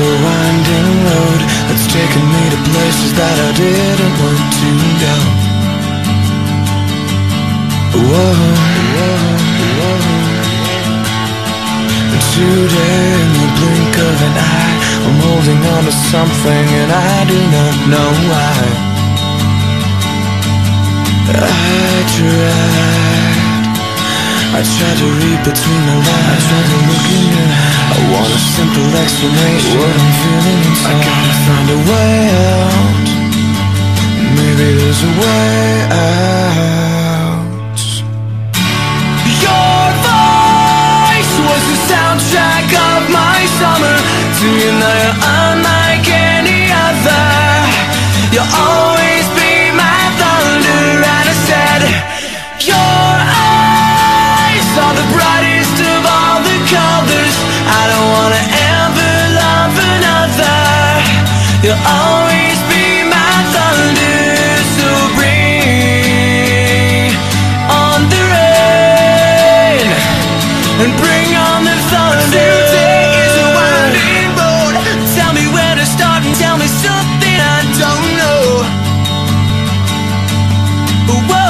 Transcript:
a winding road that's taken me to places that I didn't want to go. Whoa, whoa, whoa. And today, in the blink of an eye, I'm holding on to something and I do not know why. I tried to read between the lines, I tried to look in your eyes. I want a simple explanation, what I'm feeling inside. I gotta find a way out. Maybe there's a way out. Your voice was the soundtrack of my summer. To you now you're unlike any other. You'll always be my thunder. And I said, your eyes are the brightest of all the colors. I don't wanna ever love another. You'll always be my thunder. So bring on the rain and bring on the thunder. Today is a winding road. Tell me where to start and tell me something I don't know. Whoa.